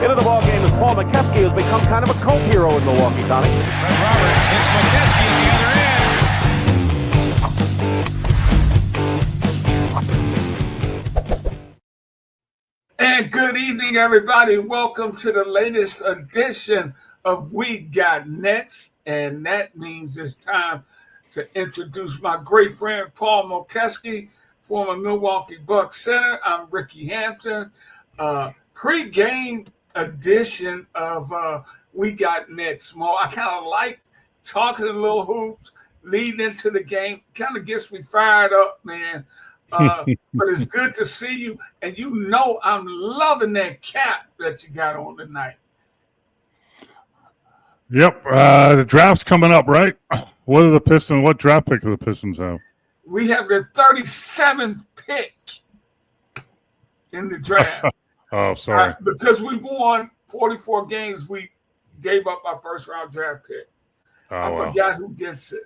Into the ballgame is Paul McKeskey, who's become kind of a cult hero in Milwaukee, Tommy. Fred Roberts hits McKeskey at the other end. And good evening, everybody. Welcome to the latest edition of We Got Next. And that means it's time to introduce my great friend, Paul McKeskey, former Milwaukee Bucks center. I'm Ricky Hampton. Pre-game edition of We Got Next. Mo, I kind of like talking a little hoops, leading into the game. Kind of gets me fired up, man. But it's good to see you. And you know I'm loving that cap that you got on tonight. Yep. The draft's coming up, right? What are the Pistons? What draft pick do the Pistons have? We have the 37th pick in the draft. Oh, sorry. Because we won 44 games, we gave up our first-round draft pick. I forgot who gets it.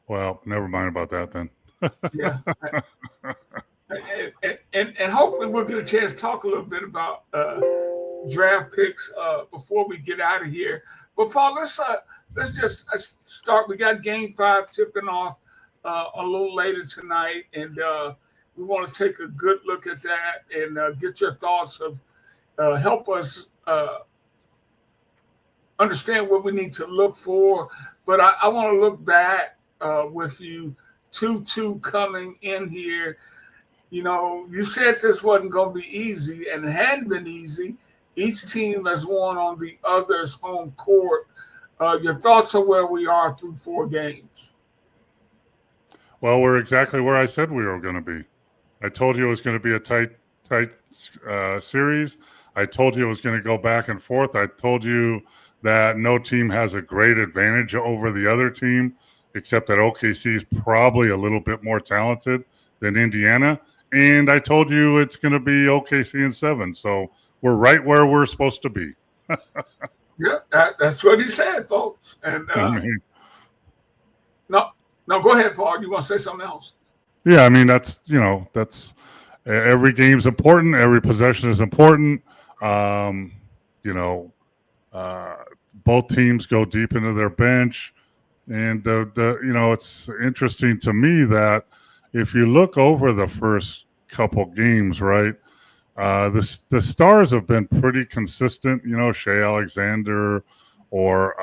Well, never mind about that then. Yeah. and hopefully we'll get a chance to talk a little bit about draft picks before we get out of here. But Paul, let's just start. We got Game 5 tipping off a little later tonight, and we want to take a good look at that and get your thoughts of help us understand what we need to look for. But I want to look back with you. 2-2 coming in here. You know, you said this wasn't going to be easy, and it hadn't been easy. Each team has won on the other's home court. Your thoughts on where we are through 4 games? Well, we're exactly where I said we were going to be. I told you it was going to be a tight series. I told you it was going to go back and forth. I told you that no team has a great advantage over the other team, except that OKC is probably a little bit more talented than Indiana. And I told you it's going to be OKC in 7. So we're right where we're supposed to be. Yeah, that's what he said, folks. And no, go ahead, Paul. You want to say something else? Yeah, I mean, that's every game's important. Every possession is important. Both teams go deep into their bench. And, it's interesting to me that if you look over the first couple games, right, the stars have been pretty consistent, Shea Alexander or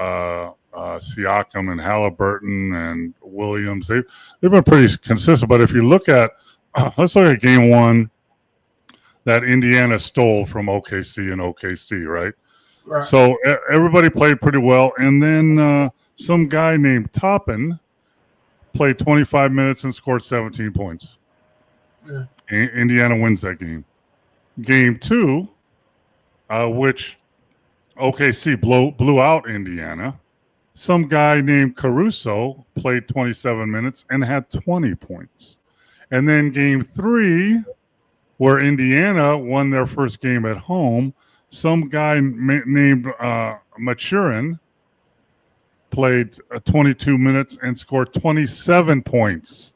Siakam and Halliburton and Williams. They've been pretty consistent. But if you look at, let's look at game 1 that Indiana stole from OKC and OKC, right? Right. So everybody played pretty well. And then some guy named Toppin played 25 minutes and scored 17 points. Yeah. Indiana wins that game. Game 2, which OKC blew out Indiana, some guy named Caruso played 27 minutes and had 20 points. And then game 3, where Indiana won their first game at home, some guy named Maturin played 22 minutes and scored 27 points.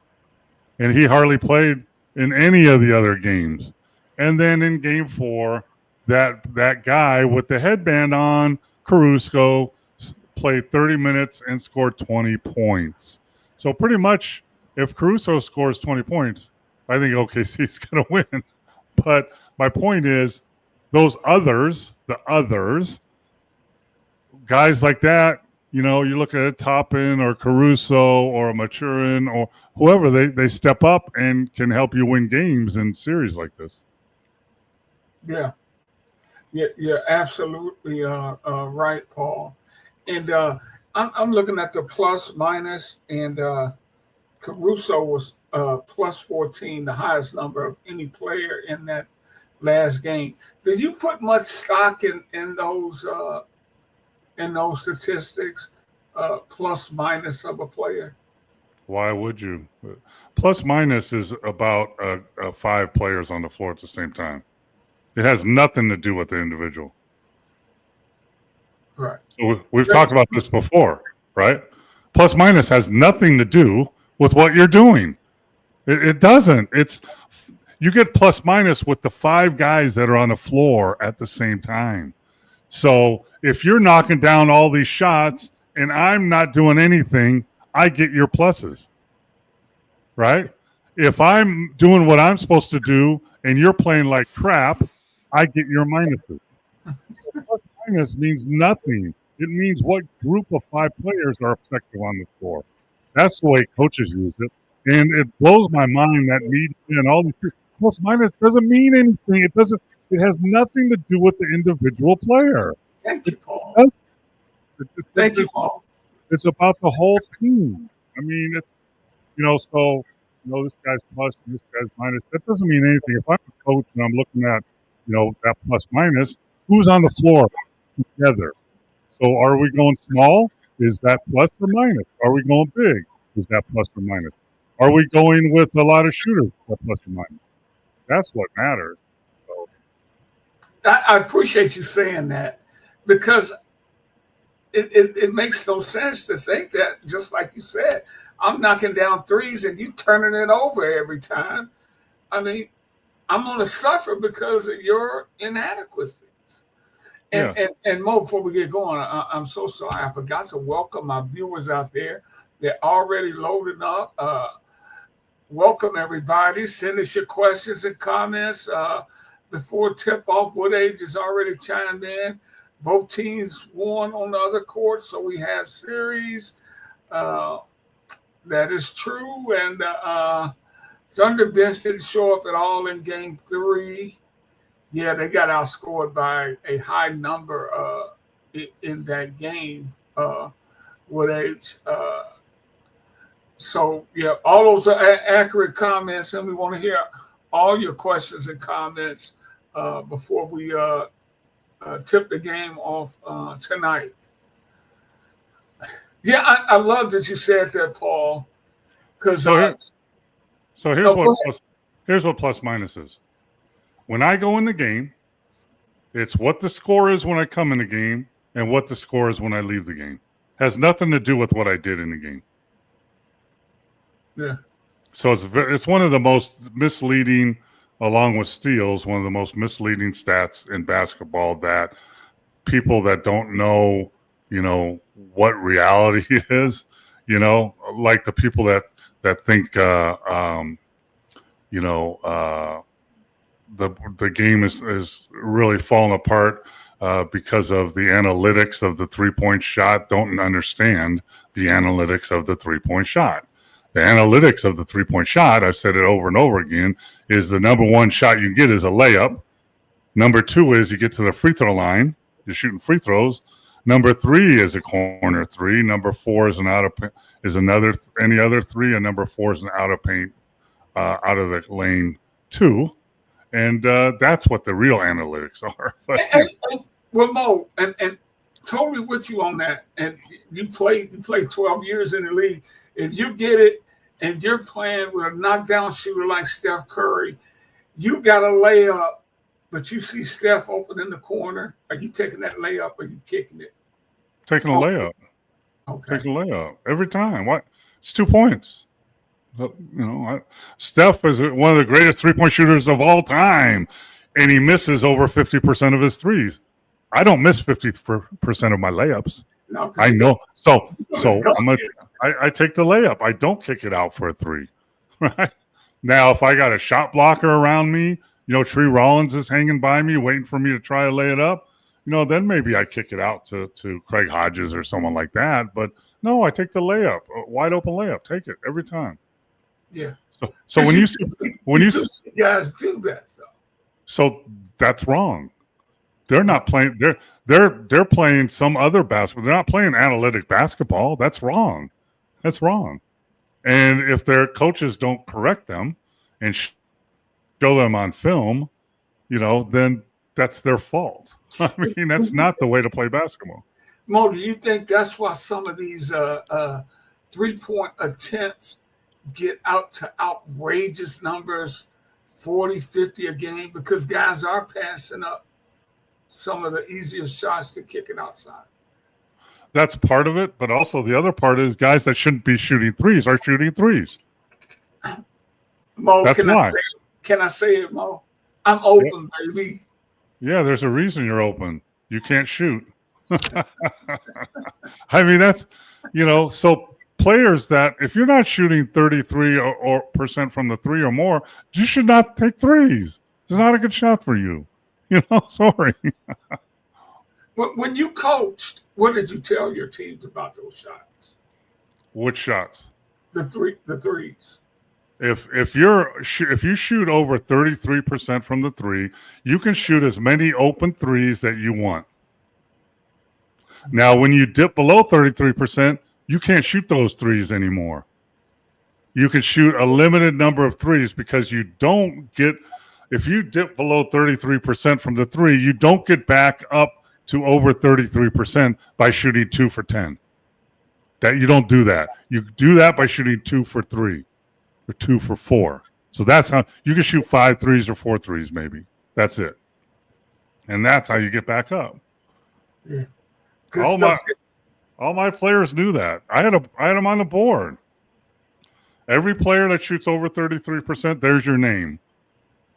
And he hardly played in any of the other games. And then in game 4, that guy with the headband on, Caruso, played 30 minutes and scored 20 points. So pretty much if Caruso scores 20 points, I think OKC is going to win. But my point is those others, guys like that, you look at Toppin or Caruso or Maturin or whoever, they step up and can help you win games in series like this. Yeah, you're absolutely right, Paul. And I'm looking at the plus minus, and Caruso was plus 14, the highest number of any player in that last game. Did you put much stock in those statistics, plus minus of a player? Why would you? Plus minus is about 5 players on the floor at the same time. It has nothing to do with the individual. Right. So we've talked about this before, right? Plus minus has nothing to do with what you're doing. It doesn't. You get plus minus with the 5 guys that are on the floor at the same time. So if you're knocking down all these shots and I'm not doing anything, I get your pluses, right? If I'm doing what I'm supposed to do and you're playing like crap, I get your minuses. So plus minus means nothing. It means what group of 5 players are effective on the floor. That's the way coaches use it. And it blows my mind that media and all these plus minus doesn't mean anything. It has nothing to do with the individual player. Thank you, Paul. Thank you, Paul. It's about the whole team. I mean, it's, so, this guy's plus and this guy's minus. That doesn't mean anything. If I'm a coach and I'm looking at, that plus minus, who's on the floor together? So are we going small? Is that plus or minus? Are we going big? Is that plus or minus? Are we going with a lot of shooters? Is that plus or minus? That's what matters. So. I appreciate you saying that, because it makes no sense to think that, just like you said, I'm knocking down threes and you turning it over every time. I mean, I'm going to suffer because of your inadequacies. And Mo, before we get going, I'm so sorry. I forgot to welcome my viewers out there. They're already loading up. Welcome, everybody. Send us your questions and comments. Before tip-off, Woodage has already chimed in. Both teams won on the other court, so we have series. That is true. And Thunder Bench didn't show up at all in Game 3. Yeah, they got outscored by a high number in that game, Woodage. So, yeah, all those are accurate comments, and we want to hear all your questions and comments before we tip the game off tonight. Yeah, I love that you said that, Paul. Because here's what plus minus is. When I go in the game, it's what the score is when I come in the game and what the score is when I leave the game. Has nothing to do with what I did in the game. Yeah. So it's one of the most misleading, along with steals, one of the most misleading stats in basketball that people that don't know, what reality is, like the people that think, the game is really falling apart because of the analytics of the 3-point shot, don't understand the analytics of the 3-point shot. The analytics of the 3-point shot, I've said it over and over again, is the number 1 shot you get is a layup. Number 2 is you get to the free throw line. You're shooting free throws. Number 3 is a corner 3. Number 4 is any other 3, and number 4 is an out of paint, out of the lane 2. And that's what the real analytics are. Well, Mo, and totally with you on that. And you played 12 years in the league. If you get it and you're playing with a knockdown shooter like Steph Curry, you got a layup, but you see Steph open in the corner. Are you taking that layup or are you kicking it? Taking a layup. Okay. Taking a layup every time. What? It's 2 points. Steph is one of the greatest 3-point shooters of all time, and he misses over 50% of his threes. I don't miss 50% of my layups. No, I know. So I take the layup. I don't kick it out for a 3. Right now, if I got a shot blocker around me, Tree Rollins is hanging by me, waiting for me to try to lay it up. Then maybe I kick it out to Craig Hodges or someone like that. But no, I take the layup, a wide open layup. Take it every time. Yeah. So when you see guys do that though. So that's wrong. They're not playing. They're playing some other basketball. They're not playing analytic basketball. That's wrong. That's wrong. And if their coaches don't correct them and show them on film, then that's their fault. I mean, that's not the way to play basketball. Mo, do you think that's why some of these 3-point attempts get out to outrageous numbers, 40, 50 a game, because guys are passing up some of the easier shots to kick it outside? That's part of it, but also the other part is guys that shouldn't be shooting threes are shooting threes. Mo, that's why. Can I say it, Mo? I'm open, baby. Yeah, there's a reason you're open. You can't shoot. I mean, that's, so players that if you're not shooting 33 or percent from the three or more, you should not take threes. It's not a good shot for you. Sorry. When you coached, what did you tell your teams about those shots? Which shots? The threes. If you shoot over 33% from the three, you can shoot as many open threes that you want. Now, when you dip below 33%, you can't shoot those threes anymore. You can shoot a limited number of threes because you don't get, if you dip below 33% from the three, you don't get back up to over 33% by shooting 2 for 10. That you don't do that. You do that by shooting 2 for 3 or 2 for 4. So that's how you can shoot 5 threes or 4 threes, maybe. That's it. And that's how you get back up. Yeah. All my players knew that. I had them on the board. Every player that shoots over 33%, there's your name.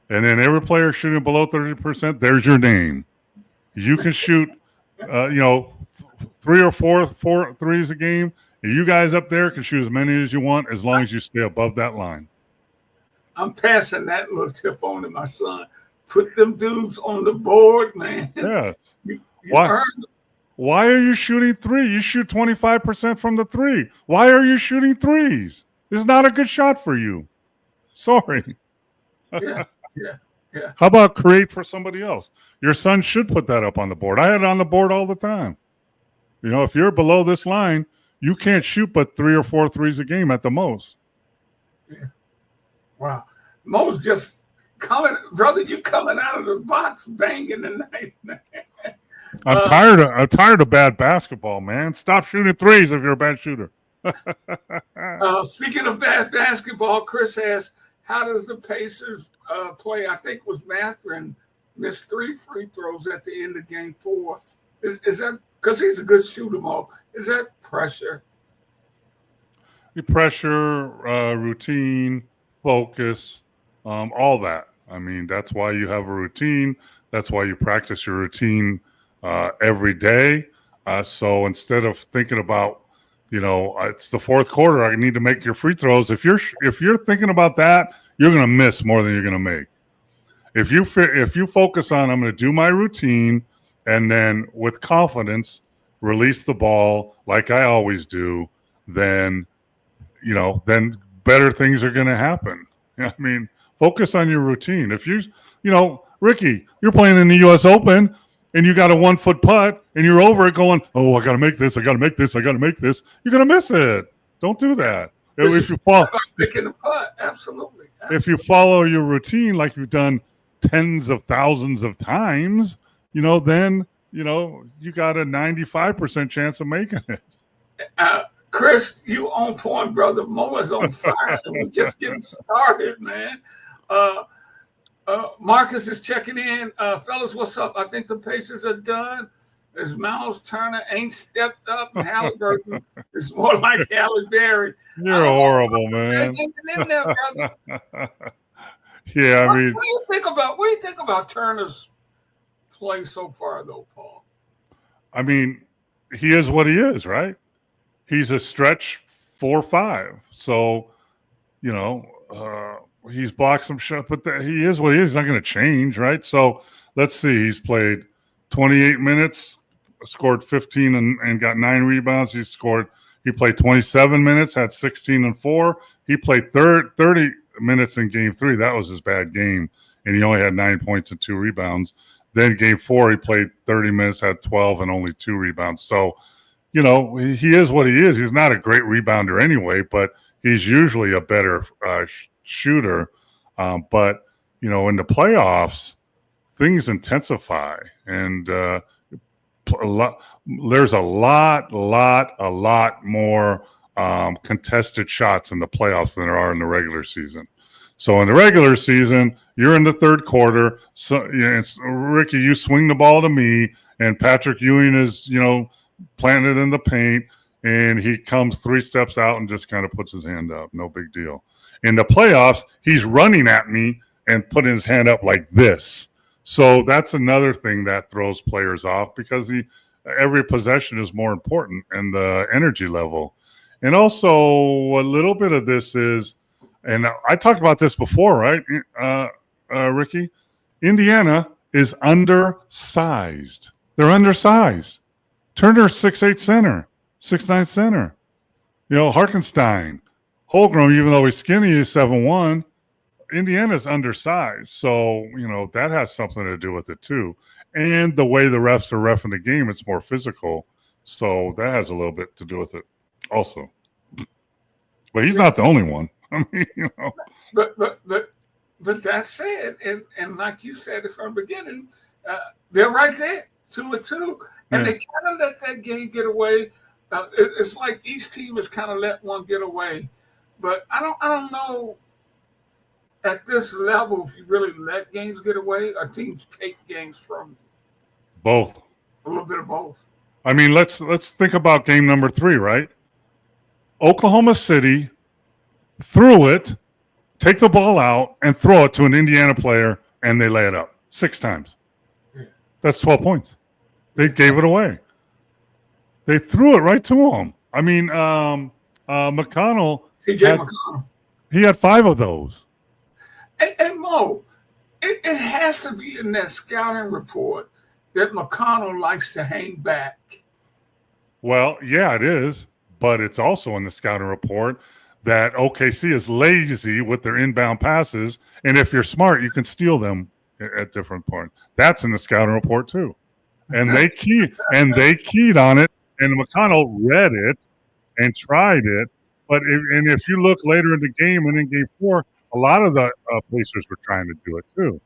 And then every player shooting below 30%, there's your name. You can shoot, 3 or 4 threes a game. And you guys up there can shoot as many as you want as long as you stay above that line. I'm passing that little tip on to my son. Put them dudes on the board, man. Yes. You Why? Why are you shooting 3? You shoot 25% from the 3. Why are you shooting threes? It's not a good shot for you. Sorry. Yeah. How about create for somebody else? Your son should put that up on the board. I had it on the board all the time. If you're below this line, you can't shoot but 3 or 4 threes a game at the most. Yeah. Wow. Mo's just coming, brother, you coming out of the box banging tonight, man. I'm tired of bad basketball, man. Stop shooting threes if you're a bad shooter. Speaking of bad basketball, Chris asked, how does the Pacers play? I think it was Mathurin missed 3 free throws at the end of game 4. Is that because he's a good shooter, Mo? Is that pressure? Pressure, routine, focus, all that. I mean, that's why you have a routine. That's why you practice your routine every day. So instead of thinking about, it's the fourth quarter, I need to make your free throws. If you're thinking about that, you're going to miss more than you're going to make. If you focus on, I'm going to do my routine, and then with confidence release the ball like I always do, then better things are going to happen. I mean, focus on your routine. If Ricky, you're playing in the U.S. Open and you got a 1-foot putt and you're over it going, oh, I got to make this. I got to make this. I got to make this. You're going to miss it. Don't do that. If you follow, making a putt, absolutely. If you follow your routine like you've done tens of thousands of times, then you got a 95% chance of making it. Chris, you on point, brother. Mo is on fire. We're just getting started, man. Marcus is checking in. Fellas, what's up? I think the Pacers are done. As Miles Turner ain't stepped up, and Halliburton is more like Halle Berry. You're horrible, man. In there, brother. Yeah, I mean, what do you think about Turner's play so far, though, Paul? I mean, he is what he is, right? He's a stretch 4-5. So, he's blocked some shots, but he is what he is. He's not going to change, right? So let's see. He's played 28 minutes, scored 15 and got 9 rebounds. He played 27 minutes, had 16 and 4. He played 30 minutes in game 3. That was his bad game. And he only had 9 points and 2 rebounds. Then game 4, he played 30 minutes, had 12 and only 2 rebounds. So, he is what he is. He's not a great rebounder anyway, but he's usually a better shooter. But, in the playoffs, things intensify. And there's a lot more contested shots in the playoffs than there are in the regular season. So in the regular season, you're in the third quarter. So Ricky, you swing the ball to me, and Patrick Ewing is, planted in the paint, and he comes 3 steps out and just kind of puts his hand up. No big deal. In the playoffs, he's running at me, and putting his hand up like this. So that's another thing that throws players off because every possession is more important and the energy level. And also a little bit of this is, and I talked about this before, right, Ricky? Indiana is undersized. They're undersized. Turner's 6'8" center, 6'9" center. Harkenstein, Holmgren, even though he's skinny, is 7'1". Indiana's undersized. So, that has something to do with it too. And the way the refs are reffing the game, it's more physical. So that has a little bit to do with it also. But he's not the only one. I mean, But that said, and like you said from the beginning, they're right there, 2-2, and they kind of let that game get away. It's like each team has kind of let one get away, but I don't know at this level if you really let games get away or teams take games from you. Both. A little bit of both. I mean, let's think about game number 3, right? Oklahoma City threw it. Take the ball out and throw it to an Indiana player, and they lay it up 6 times. Yeah. That's 12 points. They gave it away. They threw it right to him. I mean, McConnell. TJ McConnell. He had 5 of those. And Mo, it has to be in that scouting report that McConnell likes to hang back. Well, yeah, it is. But it's also in the scouting report that OKC is lazy with their inbound passes, and if you're smart, you can steal them at different points. That's in the scouting report too, and they keyed on it, and McConnell read it and tried it. But if you look later in the game and in game 4, a lot of the Pacers were trying to do it too,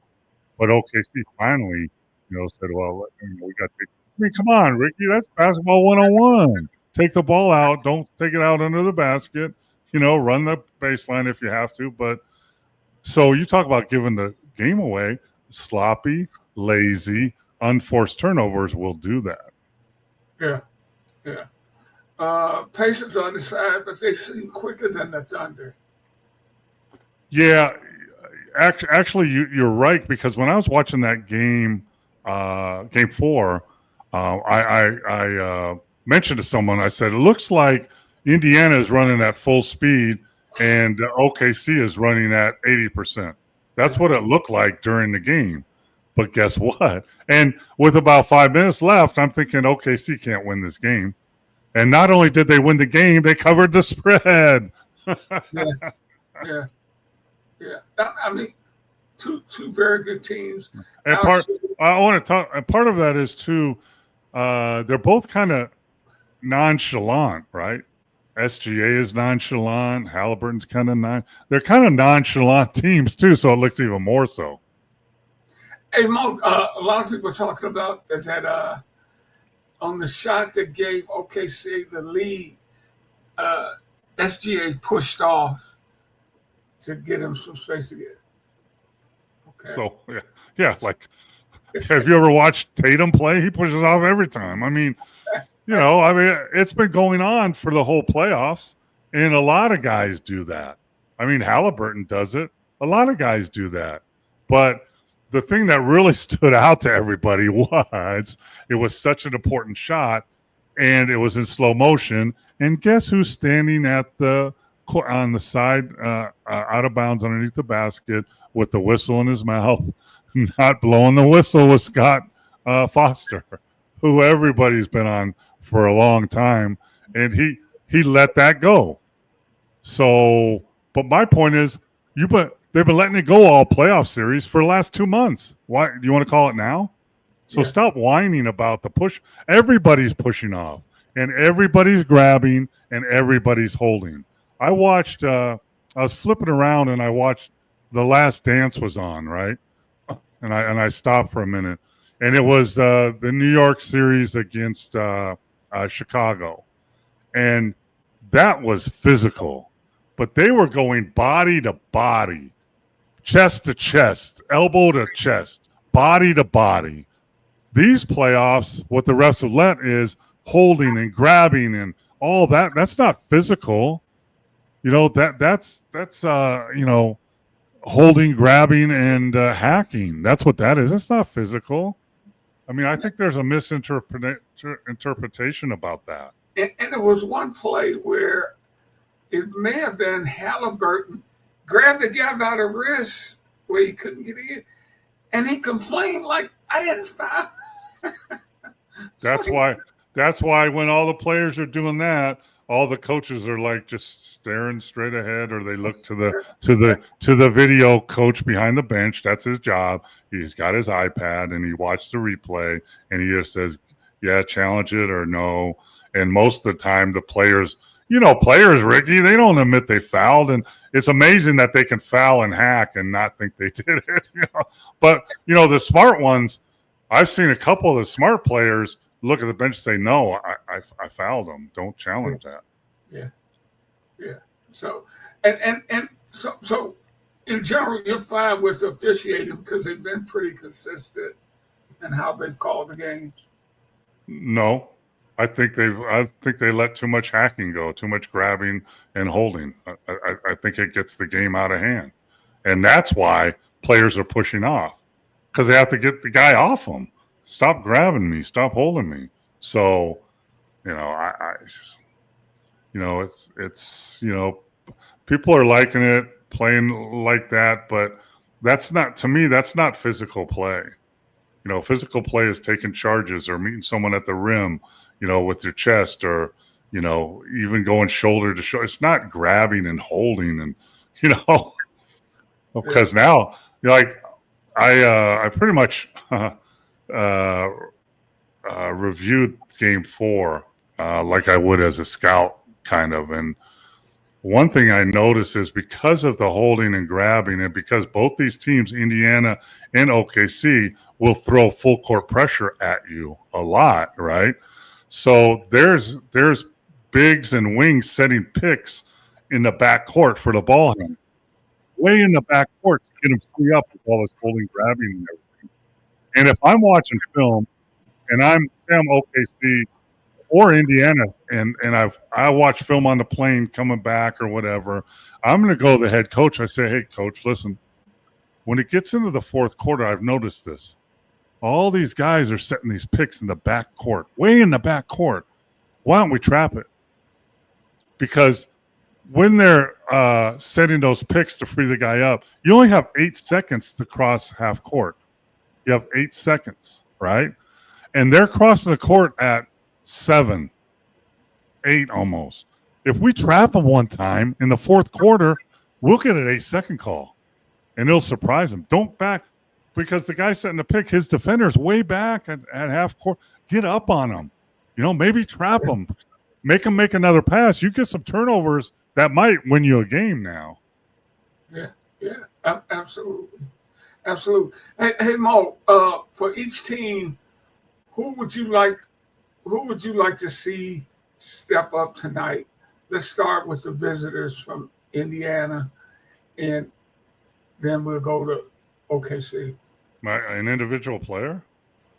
but OKC finally, said, "Well, we got to." I mean, come on, Ricky, that's basketball 101. Take the ball out. Don't take it out under the basket. Run the baseline if you have to. But so you talk about giving the game away. Sloppy, lazy, unforced turnovers will do that. Yeah. Pacers on the side, but they seem quicker than the Thunder. Yeah. Actually, you're right, because when I was watching that game, game 4, I mentioned to someone, I said, it looks like Indiana is running at full speed and OKC is running at 80%. That's what it looked like during the game. But guess what? And with about 5 minutes left, I'm thinking OKC can't win this game. And not only did they win the game, they covered the spread. Yeah. I mean, two very good teams. And part of that is too, they're both kind of nonchalant, right? SGA is nonchalant. Halliburton's kind of they're kind of nonchalant teams too, so it looks even more so. Hey Mo, a lot of people are talking about that on the shot that gave OKC the lead, SGA pushed off to get him some space again. Okay. So yeah, like have you ever watched Tatum play? He pushes off every time. I mean, it's been going on for the whole playoffs, and a lot of guys do that. I mean, Halliburton does it. A lot of guys do that. But the thing that really stood out to everybody was it was such an important shot, and it was in slow motion. And guess who's standing on the side, out of bounds underneath the basket with the whistle in his mouth, not blowing the whistle, was Scott Foster, who everybody's been on for a long time, and he let that go. So, but my point is, they've been letting it go all playoff series for the last 2 months. Why do you want to call it now? So Stop whining about the push. Everybody's pushing off, and everybody's grabbing, and everybody's holding. I watched. I was flipping around, and I watched The Last Dance was on, right? And I stopped for a minute, and it was the New York series against Chicago, and that was physical, but they were going body to body, chest to chest, elbow to chest, body to body. These playoffs, what the refs have let is holding and grabbing and all that. That's not physical. That's holding, grabbing, and hacking. That's what that is. It's not physical. I mean, I think there's a misinterpretation about that. And there was one play where it may have been Halliburton grabbed the guy by the wrist where he couldn't get in, and he complained like, "I didn't foul." That's why when all the players are doing that, all the coaches are like just staring straight ahead, or they look to the video coach behind the bench. That's his job. He's got his iPad and he watched the replay and he just says, "Yeah, challenge it," or "No." And most of the time, the players, Ricky, they don't admit they fouled, and it's amazing that they can foul and hack and not think they did it. But the smart ones, I've seen a couple of the smart players look at the bench and say, "No, I fouled them. Don't challenge that." Yeah. So so in general, you're fine with the officiating because they've been pretty consistent in how they've called the games. No, I think they let too much hacking go, too much grabbing and holding. I think it gets the game out of hand, and that's why players are pushing off because they have to get the guy off them. Stop grabbing me. Stop holding me. So, it's people are liking it, playing like that, but that's not physical play. Physical play is taking charges or meeting someone at the rim, with your chest, or, even going shoulder to shoulder. It's not grabbing and holding and, because now, I pretty much reviewed game 4 like I would as a scout kind of. And one thing I noticed is because of the holding and grabbing, and because both these teams, Indiana and OKC, will throw full court pressure at you a lot, right? So there's bigs and wings setting picks in the back court for the ball handler. Way in the back court to get him free up with all this holding, grabbing, and everything. And if I'm watching film and I'm OKC or Indiana, and I watch film on the plane coming back or whatever, I'm going to go to the head coach. I say, "Hey, coach, listen, when it gets into the fourth quarter, I've noticed this. All these guys are setting these picks in the back court, way in the back court. Why don't we trap it?" Because when they're setting those picks to free the guy up, you only have 8 seconds to cross half court. You have 8 seconds, right? And they're crossing the court at 7, 8 almost. If we trap them one time in the fourth quarter, we'll get an 8-second call, and it'll surprise them. Don't back, because the guy setting the pick, his defender's way back at half court. Get up on them. Maybe trap them. Make them make another pass. You get some turnovers that might win you a game now. Yeah, absolutely. Hey, Mo, for each team, who would you like to see step up tonight? Let's start with the visitors from Indiana, and then we'll go to OKC. An individual player?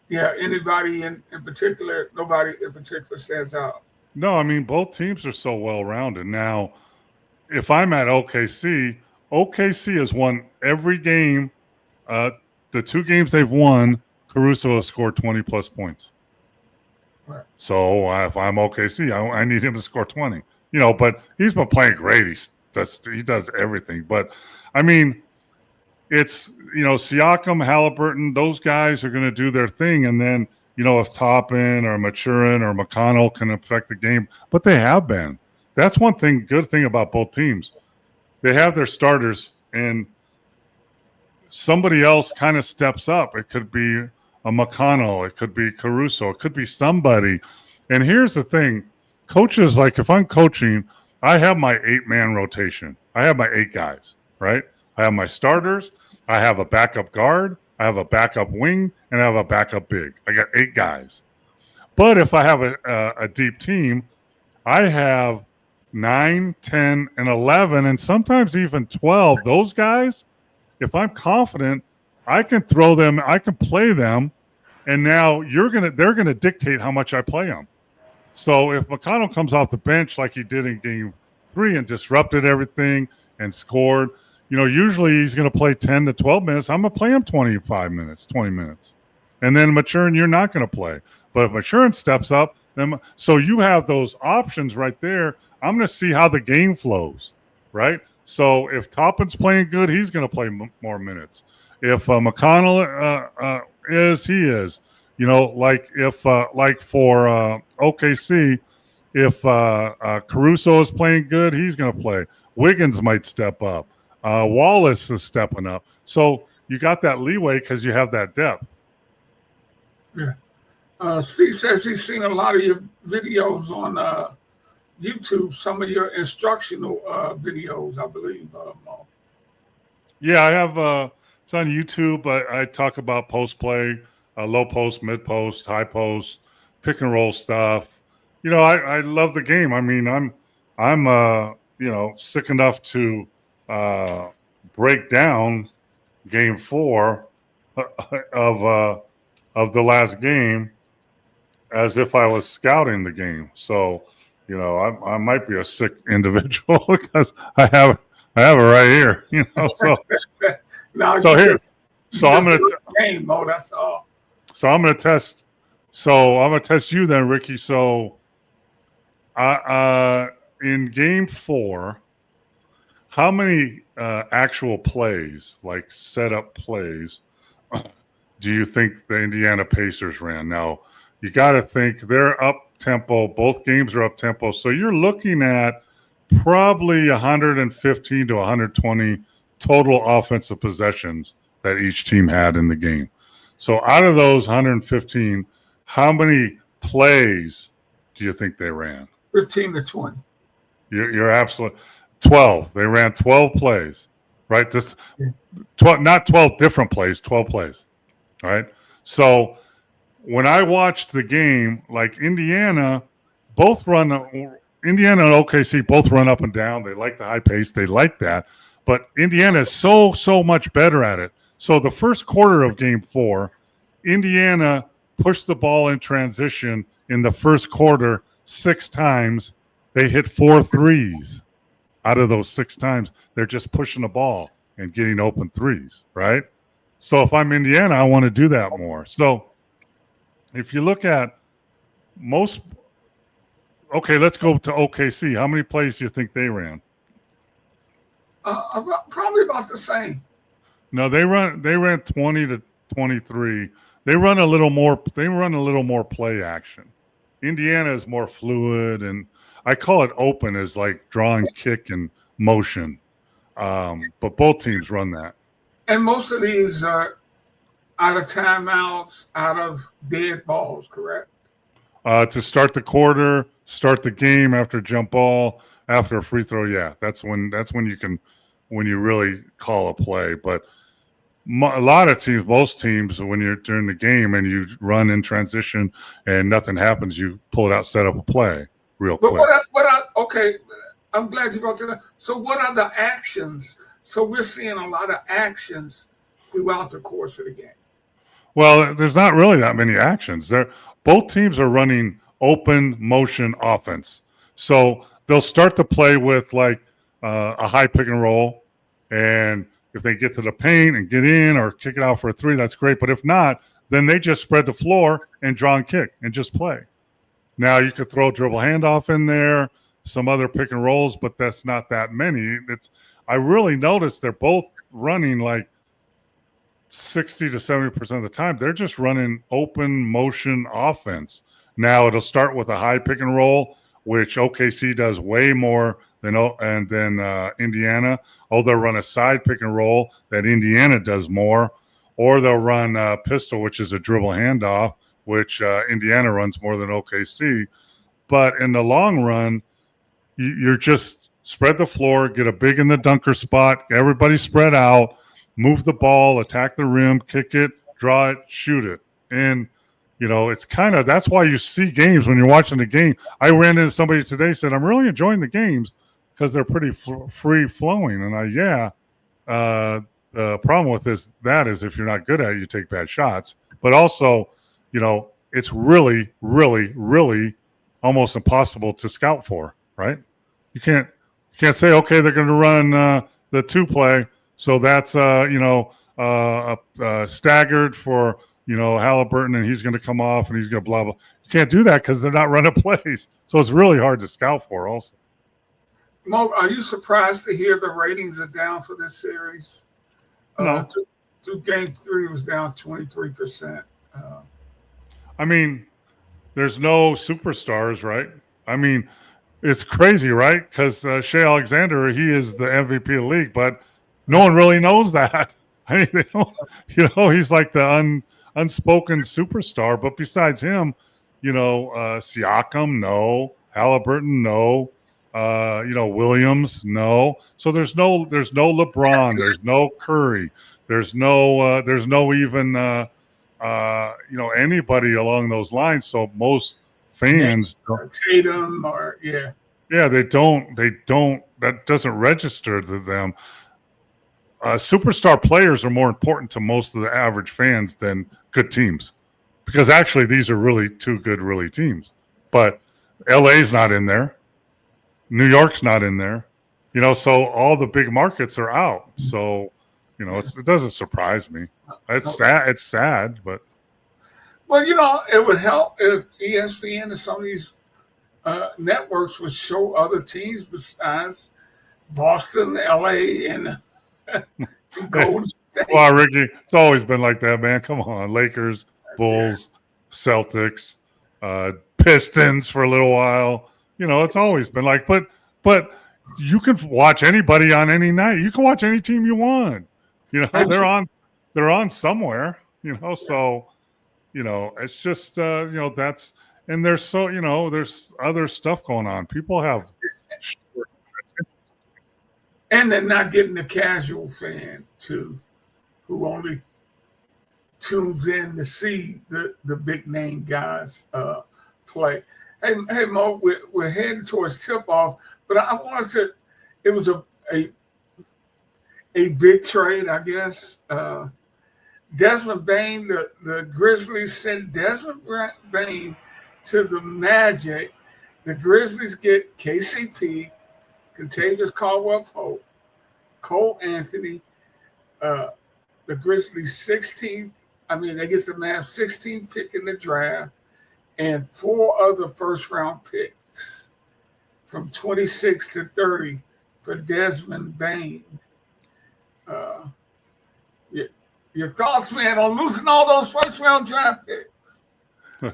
Yeah, anybody in particular? Nobody in particular stands out. No, I mean, both teams are so well-rounded. Now, if I'm at OKC has won every game. The 2 games they've won, Caruso has scored 20-plus points. Right. So if I'm OKC, I need him to score 20. But he's been playing great. He does everything. But, I mean, it's, Siakam, Halliburton, those guys are going to do their thing. And then, if Toppin or Maturin or McConnell can affect the game. But they have been. That's one good thing about both teams. They have their starters, and somebody else kind of steps up. It could be a McConnell. It could be Caruso. It could be somebody. And here's the thing. Coaches, like if I'm coaching, I have my 8-man rotation. I have my 8 guys, right? I have my starters. I have a backup guard. I have a backup wing, and I have a backup big. I got 8 guys. But if I have a deep team, I have 9, 10, and 11, and sometimes even 12. Those guys, if I'm confident, I can throw them, I can play them, and now they're gonna dictate how much I play them. So if McConnell comes off the bench like he did in game 3 and disrupted everything and scored, usually he's going to play 10 to 12 minutes. I'm going to play him 25 minutes, 20 minutes. And then Maturin, you're not going to play. But if Maturin steps up, then so you have those options right there. I'm going to see how the game flows, right? So if Toppin's playing good, he's going to play more minutes. If McConnell he is. Like for OKC, if Caruso is playing good, he's going to play. Wiggins might step up. Wallace is stepping up. So you got that leeway because you have that depth. Yeah. Steve says he's seen a lot of your videos on YouTube, some of your instructional videos, I believe. Yeah, I have it's on YouTube. I talk about post play, low post, mid post, high post, pick and roll stuff. I love the game. I mean, I'm sick enough to break down game 4 of the last game as if I was scouting the game. So, I might be a sick individual because I have it right here. So I'm gonna game mode. That's all. So I'm gonna test. So I'm gonna test you then, Ricky. So, in game 4, how many actual plays, like setup plays, do you think the Indiana Pacers ran? Now, you got to think they're up tempo. Both games are up tempo. So you're looking at probably 115 to 120 total offensive possessions that each team had in the game. So out of those 115, how many plays do you think they ran? 15 to 20. You're absolutely 12. They ran 12 plays, right? 12, not 12 different plays, 12 plays. All right. So when I watched the game, like Indiana and OKC both run up and down. They like the high pace. They like that. But Indiana is so much better at it. So the first quarter of game 4, Indiana pushed the ball in transition in the first quarter 6 times. They hit 4 threes. Out of those 6 times, they're just pushing the ball and getting open threes, right? So if I'm Indiana, I want to do that more. So if you look at let's go to OKC. How many plays do you think they ran? Probably about the same. No, they ran 20 to 23. They run a little more play action. Indiana is more fluid, and I call it open, as like drawing kick and motion. But both teams run that. And most of these are out of timeouts, out of dead balls, correct? To start the quarter, start the game after jump ball, after a free throw. Yeah, that's when you really call a play. But a lot of teams, most teams, when you're during the game and you run in transition and nothing happens, you pull it out, set up a play real quick. Okay, I'm glad you brought that up. So what are the actions? So we're seeing a lot of actions throughout the course of the game. Well, there's not really that many actions. Both teams are running open motion offense. So they'll start the play with like a high pick and roll, and if they get to the paint and get in or kick it out for a 3, that's great. But if not, then they just spread the floor and draw and kick and just play. Now you could throw dribble handoff in there, some other pick and rolls, but that's not that many. I really noticed they're both running like 60 to 70% of the time. They're just running open motion offense. Now it'll start with a high pick and roll, which OKC does way more than Indiana. Oh, they'll run a side pick and roll that Indiana does more, or they'll run a pistol, which is a dribble handoff, which Indiana runs more than OKC. But in the long run, you're just spread the floor, get a big in the dunker spot, everybody spread out, move the ball, attack the rim, kick it, draw it, shoot it. And, it's kind of, that's why you see games when you're watching the game. I ran into somebody today, said, I'm really enjoying the games because they're pretty free flowing. And the problem with that is if you're not good at it, you take bad shots. But also, it's really, really, really almost impossible to scout for, right? You can't say, okay, they're going to run the 2 play. So that's staggered for Halliburton, and he's going to come off and he's going to blah blah. You can't do that because they're not running plays. So it's really hard to scout for. Also, Mo, are you surprised to hear the ratings are down for this series? No. To game 3 was down 23%. I mean, there's no superstars, right? I mean, it's crazy, right? Because Shea Alexander, he is the MVP of the league, but no one really knows that. I mean, they don't, he's like the unspoken superstar. But besides him, Siakam, no. Halliburton, no. Williams, no. So there's no LeBron, there's no Curry, there's no even anybody along those lines. So most fans, Tatum, or they don't. That doesn't register to them. Superstar players are more important to most of the average fans than good teams, because actually these are really two good teams. But LA's not in there. New York's not in there, so all the big markets are out. So, it doesn't surprise me. It's sad. It's sad, but. Well, it would help if ESPN and some of these networks would show other teams besides Boston, LA, and Golden State. Well, Ricky, it's always been like that, man. Come on. Lakers, Bulls, Celtics, Pistons for a little while. It's always been like, but you can watch anybody on any night. You can watch any team you want. They're on somewhere. So it's just that's, and there's there's other stuff going on. People have, and they're not getting the casual fan too, who only tunes in to see the big name guys play. Hey, Mo, we're heading towards tip-off, but I wanted to – it was a big trade, I guess. Desmond Bane, the Grizzlies sent Desmond Bane to the Magic. The Grizzlies get KCP, Contavious Caldwell-Pope, Cole Anthony, the Grizzlies they get the Mavs 16th pick in the draft, and 4 other first-round picks from 26 to 30 for Desmond Bane. Your thoughts, man, on losing all those first-round draft picks?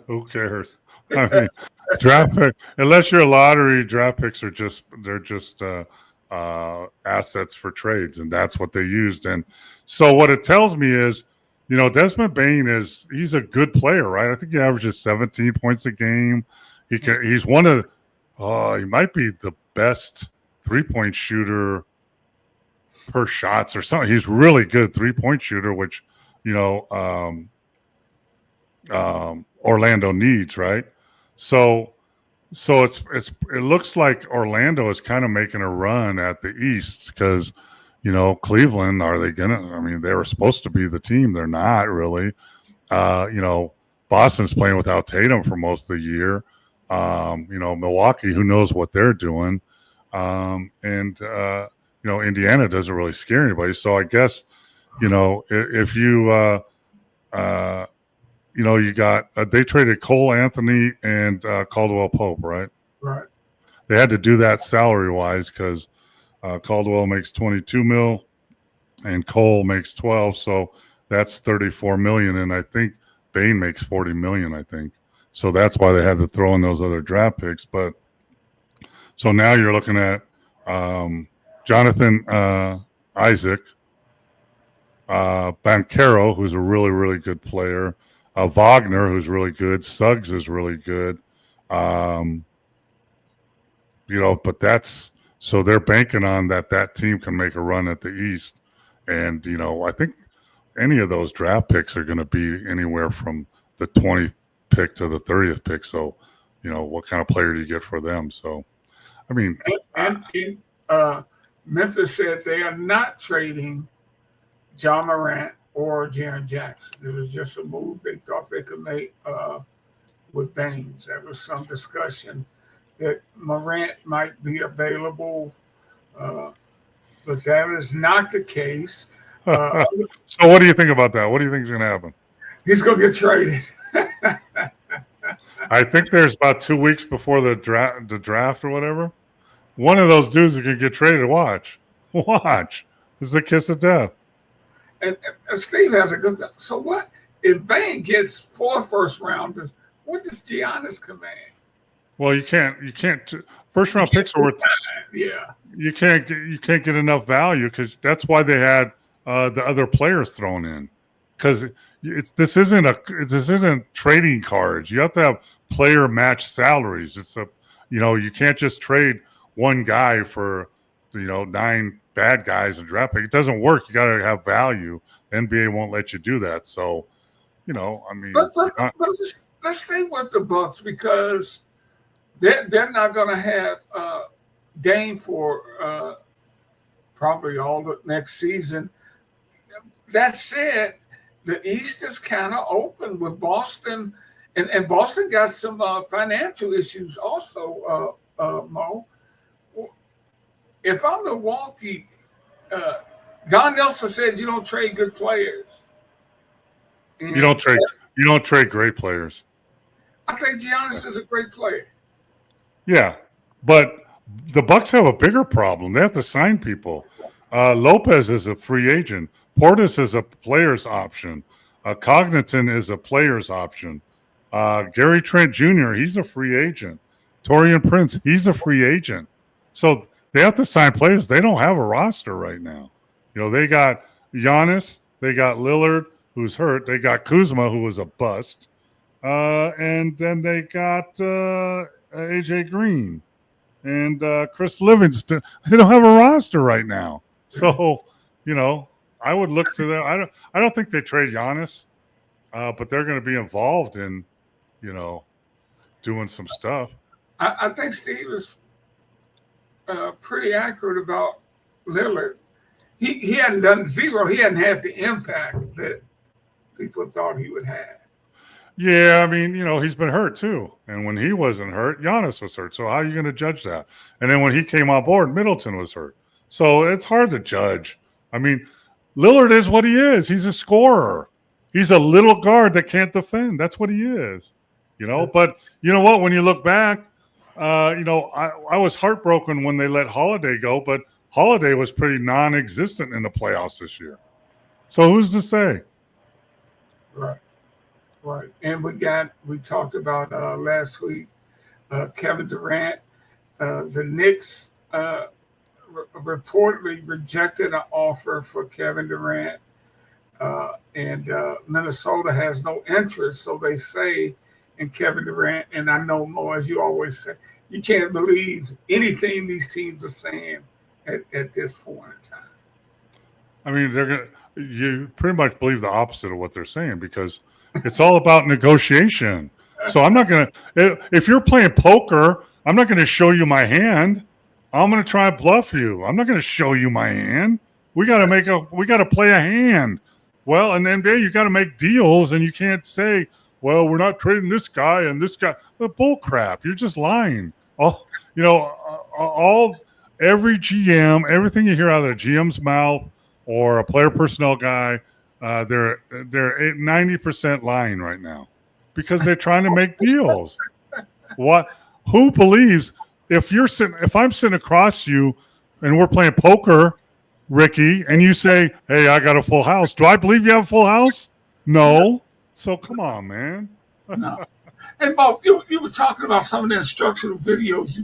Who cares? I mean, draft pick, unless you're a lottery, draft picks are just assets for trades, and that's what they used. And so what it tells me is, Desmond Bane he's a good player, right? I think he averages 17 points a game. He's one of he might be the best 3-point shooter per shots or something. He's really good 3-point shooter, which Orlando needs, right? So it looks like Orlando is kind of making a run at the East because Cleveland, are they gonna? I mean, they were supposed to be the team. They're not really. Boston's playing without Tatum for most of the year. Milwaukee, who knows what they're doing, and Indiana doesn't really scare anybody. So I guess if you you got they traded Cole Anthony and Caldwell Pope, right? Right. They had to do that salary wise because Caldwell makes 22 mil and Cole makes 12, so that's 34 million, and I think Bane makes 40 million, I think. So that's why they had to throw in those other draft picks. But so now you're looking at Jonathan Isaac, Banchero, who's a really, really good player, Wagner, who's really good, Suggs is really good, but that's so they're banking on that team can make a run at the East. And, I think any of those draft picks are going to be anywhere from the 20th pick to the 30th pick. So, what kind of player do you get for them? So, I mean. And Memphis said they are not trading John Morant or Jaren Jackson. It was just a move they thought they could make with Baines. There was some discussion that Morant might be available but that is not the case. So what do you think about that? What do you think is going to happen? He's going to get traded. I think there's about 2 weeks before the draft or whatever. One of those dudes that could get traded. Watch. This is the kiss of death. And Steve has a good. So what if Bane gets 4 first rounders? What does Giannis command? Well, you can't. First round picks are worth. Yeah. You can't get enough value because that's why they had the other players thrown in, because this isn't trading cards. You have to have player match salaries. You can't just trade one guy for 9 bad guys and draft pick. It doesn't work. You got to have value. The NBA won't let you do that. So, I mean, but let's stay with the Bucks because they're not going to have Dame for probably all the next season. That said, the East is kind of open with Boston, and Boston got some financial issues also, Mo. If I'm Milwaukee, Don Nelson said you don't trade good players. And you don't trade great players. I think Giannis is a great player. Yeah, but the Bucks have a bigger problem. They have to sign people. Lopez is a free agent. Portis is a player's option. Cogniton is a player's option. Gary Trent Jr., he's a free agent. Taurean Prince, he's a free agent. So they have to sign players. They don't have a roster right now. They got Giannis. They got Lillard, who's hurt. They got Kuzma, who was a bust. And then they got AJ Green and Chris Livingston. They don't have a roster right now. So, I would look to them. I don't think they trade Giannis, but they're going to be involved in, doing some stuff. I think Steve is pretty accurate about Lillard. He hadn't done zero. He hadn't had the impact that people thought he would have. Yeah, I mean, he's been hurt too. And when he wasn't hurt, Giannis was hurt. So how are you going to judge that? And then when he came on board, Middleton was hurt. So it's hard to judge. I mean, Lillard is what he is. He's a scorer. He's a little guard that can't defend. That's what he is. But you know what? When you look back, I was heartbroken when they let Holiday go, but Holiday was pretty non-existent in the playoffs this year. So who's to say? Right. And we talked about last week, Kevin Durant. The Knicks reportedly rejected an offer for Kevin Durant, and Minnesota has no interest, so they say, in Kevin Durant. And I know, Mo, as you always say, you can't believe anything these teams are saying at this point in time. I mean, you pretty much believe the opposite of what they're saying because it's all about negotiation. So I'm not going to – if you're playing poker, I'm not going to show you my hand. I'm going to try and bluff you. I'm not going to show you my hand. We got to play a hand. Well, in the NBA, you got to make deals, and you can't say, well, we're not trading this guy and this guy. Bull crap. You're just lying. Every GM, everything you hear out of the GM's mouth or a player personnel guy, they're 90% lying right now because they're trying to make deals. Who believes if I'm sitting across you and we're playing poker, Ricky, and you say, hey, I got a full house. Do I believe you have a full house? No. So come on, man. No. And Bob, you were talking about some of the instructional videos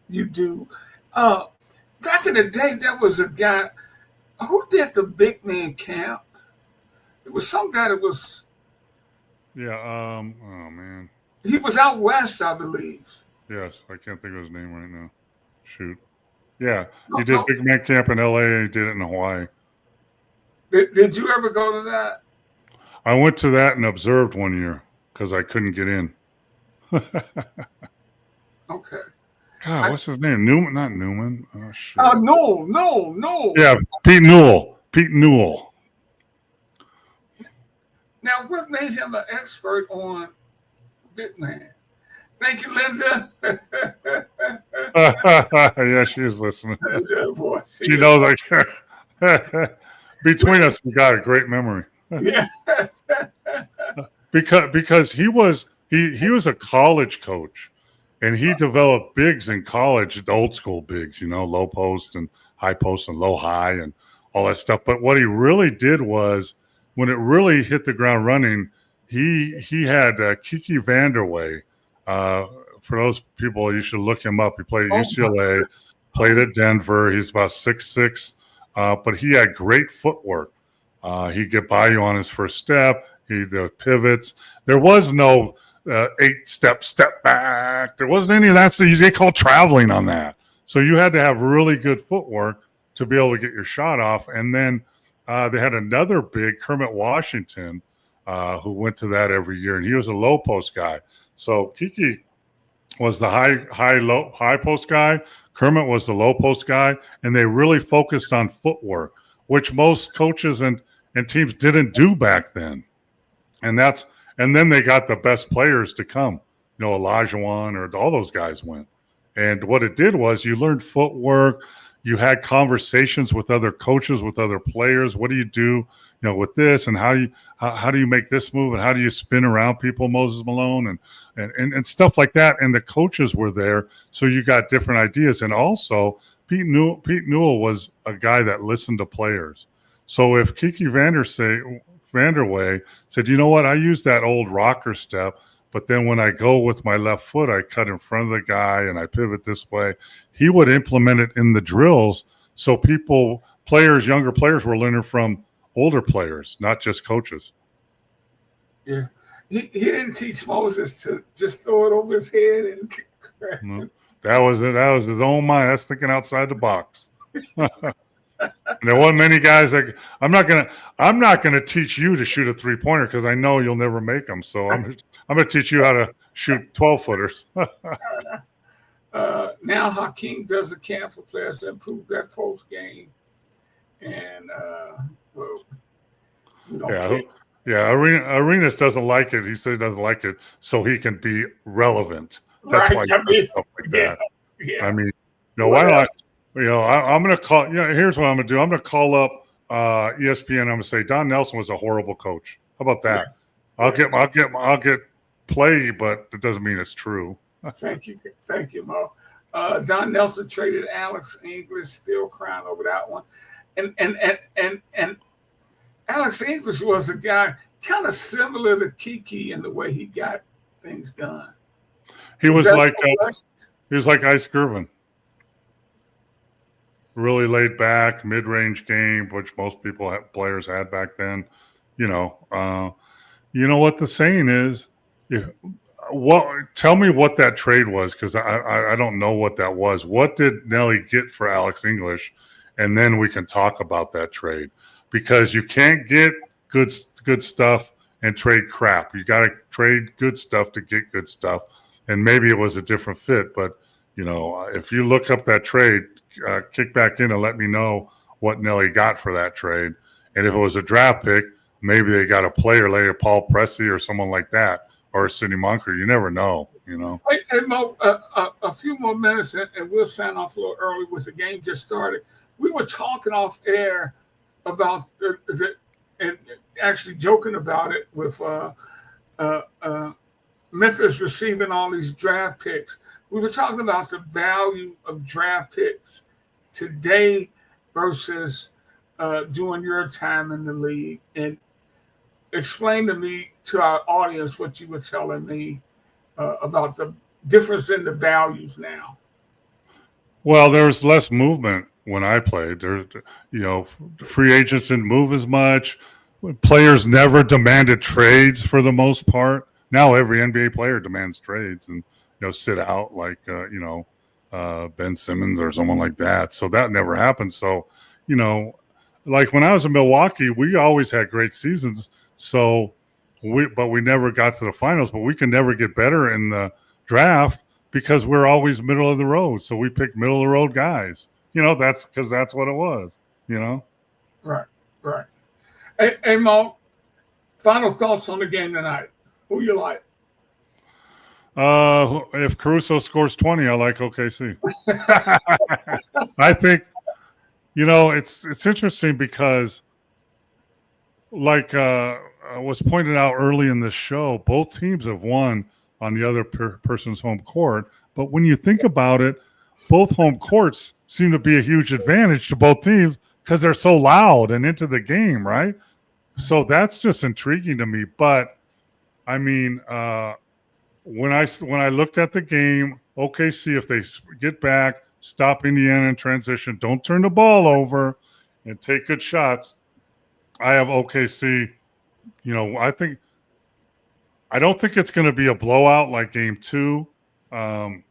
you do. Back in the day, there was a guy who did the big man camp. It was some guy that was. Yeah. Oh man. He was out west, I believe. Yes, I can't think of his name right now. Shoot. Yeah, he did big man camp in L.A. and he did it in Hawaii. Did you ever go to that? I went to that and observed one year because I couldn't get in. Okay. God, what's his name? Newman? Not Newman. Oh, shit. No. Yeah, Pete Newell. Now, what made him an expert on big man? Thank you, Linda. Yeah, she is listening. Good boy. She knows I care. Between us, we got a great memory. Yeah. Because he was a college coach, and he developed bigs in college, the old school bigs, low post and high post and low high and all that stuff. But what he really did was, when it really hit the ground running, he had Kiki Vanderway. For those people, you should look him up. He played at UCLA, played at Denver. He's about 6'6", but he had great footwork. He'd get by you on his first step. He did pivots. There was no 8-step back. There wasn't any of that. So they call traveling on that. So you had to have really good footwork to be able to get your shot off. And then they had another big, Kermit Washington, who went to that every year, and he was a low post guy. So Kiki was the high post guy. Kermit was the low post guy, and they really focused on footwork, which most coaches and teams didn't do back then. And then they got the best players to come. Olajuwon or all those guys went. And what it did was you learned footwork. You had conversations with other coaches, with other players. What do you do, with this, and how do you make this move, and how do you spin around people, Moses Malone, and stuff like that. And the coaches were there, so you got different ideas. And also, Pete Newell was a guy that listened to players. So if Kiki Vanderway said, you know what, I use that old rocker step, but then when I go with my left foot, I cut in front of the guy and I pivot this way. He would implement it in the drills. So younger players were learning from older players, not just coaches. Yeah. He didn't teach Moses to just throw it over his head and No, that was his own mind. That's thinking outside the box. There wasn't many guys that I'm not gonna teach you to shoot a 3-pointer because I know you'll never make them. So I'm gonna teach you how to shoot 12-footers. Now Hakeem does a camp for players to improve that post game, and we don't care. Yeah, Arenas doesn't like it. He said he doesn't like it so he can be relevant. That's why he does stuff like that. Yeah. I mean, why don't I? I'm going to call. Here's what I'm going to do. I'm going to call up ESPN. I'm going to say Don Nelson was a horrible coach. How about that? Yeah. I'll get play, but it doesn't mean it's true. Thank you, Mo. Don Nelson traded Alex English. Still crying over that one. And Alex English was a guy kind of similar to Kiki in the way he got things done. He was like Ice Gervin. Really laid back, mid-range game, which most players had back then. You know what the saying is. Tell me what that trade was, because I don't know what that was. What did Nelly get for Alex English? And then we can talk about that trade, because you can't get good stuff and trade crap. You got to trade good stuff to get good stuff. And maybe it was a different fit, but if you look up that trade, kick back in and let me know what Nelly got for that trade. And if it was a draft pick, maybe they got a player later, Paul Pressey or someone like that, or Sidney Moncrief. You never know, Hey, Mo, a few more minutes and we'll sign off a little early with the game just started. We were talking off air about and actually joking about it with Memphis receiving all these draft picks. We were talking about the value of draft picks today versus during your time in the league. And explain to our audience what you were telling me about the difference in the values now. Well, there was less movement when I played. Free agents didn't move as much. Players never demanded trades for the most part. Now every NBA player demands trades and sit out like Ben Simmons or someone like that. So that never happened. So like when I was in Milwaukee, we always had great seasons. So but we never got to the finals. But we can never get better in the draft because we're always middle of the road. So we pick middle of the road guys. That's because that's what it was. Right. Hey, Mo, final thoughts on the game tonight. Who you like? If Caruso scores 20, I like OKC. I think, it's interesting because, like was pointed out early in this show, both teams have won on the other person's home court. But when you think about it, both home courts seem to be a huge advantage to both teams because they're so loud and into the game, right? So that's just intriguing to me. But I mean, when I looked at the game, OKC, if they get back, stop Indiana in transition, don't turn the ball over, and take good shots, I have OKC. I don't think it's going to be a blowout like Game 2, but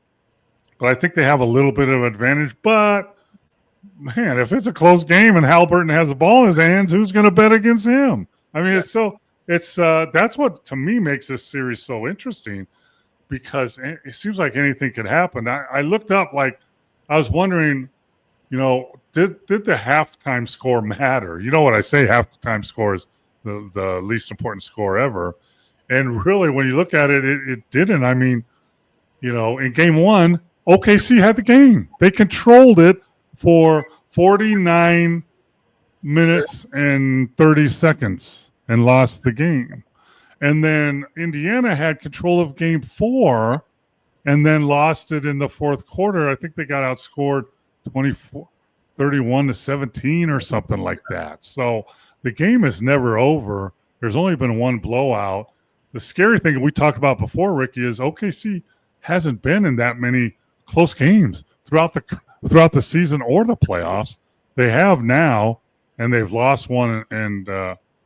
I think they have a little bit of advantage. But man, if it's a close game and Halliburton has the ball in his hands, who's going to bet against him? I mean, that's what to me makes this series so interesting, because it seems like anything could happen. I looked up, like, I was wondering, did the halftime score matter? You know what I say, halftime score is the least important score ever. And really, when you look at it, it didn't. I mean, in Game 1, OKC had the game. They controlled it for 49 minutes and 30 seconds and lost the game. And then Indiana had control of Game 4 and then lost it in the fourth quarter. I think they got outscored 31-17 or something like that. So the game is never over. There's only been one blowout. The scary thing we talked about before, Ricky, is OKC hasn't been in that many close games throughout the season or the playoffs. They have now, and they've lost one, and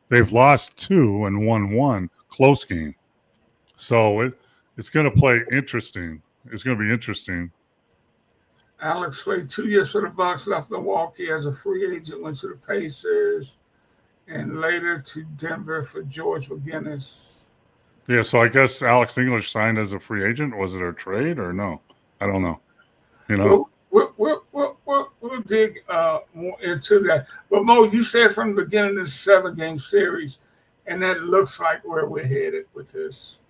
they've lost 2 and won 1 close game. So it's going to play interesting. It's going to be interesting. Alex played 2 years for the Bucks, left Milwaukee as a free agent, went to the Pacers, and later to Denver for George McGinnis. Yeah, so I guess Alex English signed as a free agent. Was it a trade or no? I don't know. We'll dig more into that. But Mo, you said from the beginning of this 7-game series, and that looks like where we're headed with this.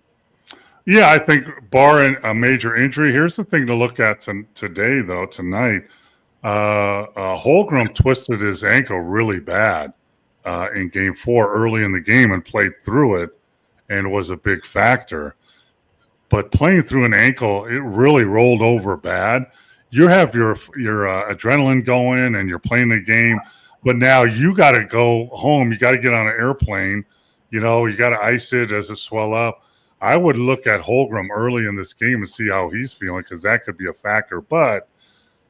Yeah, I think barring a major injury, here's the thing to look at tonight. Holmgren twisted his ankle really bad in Game 4 early in the game and played through it and was a big factor. But playing through an ankle, it really rolled over bad. You have your adrenaline going and you're playing the game, but now you got to go home. You got to get on an airplane. You got to ice it as it swell up. I would look at Holmgren early in this game and see how he's feeling, because that could be a factor. But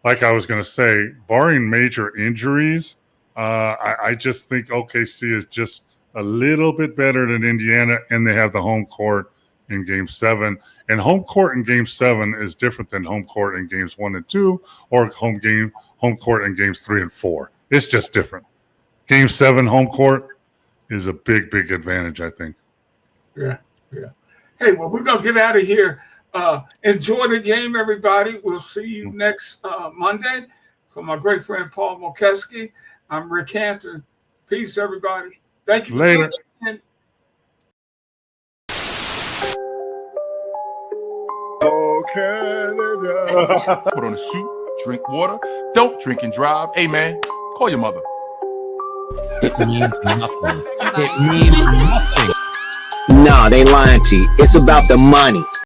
like I was going to say, barring major injuries, I just think OKC is just a little bit better than Indiana, and they have the home court in Game 7. And home court in Game 7 is different than home court in Games 1 and 2 or home court in Games 3 and 4. It's just different. Game 7 home court is a big, big advantage, I think. Yeah. Hey, well, we're going to get out of here. Enjoy the game, everybody. We'll see you next Monday. For my great friend Paul Mokeski, I'm Rick Hampton. Peace, everybody. Thank you. Later. Oh, Canada. Put on a suit, drink water, don't drink and drive. Hey, man, call your mother. It means nothing. It means nothing. Nah, they lying to you. It's about the money.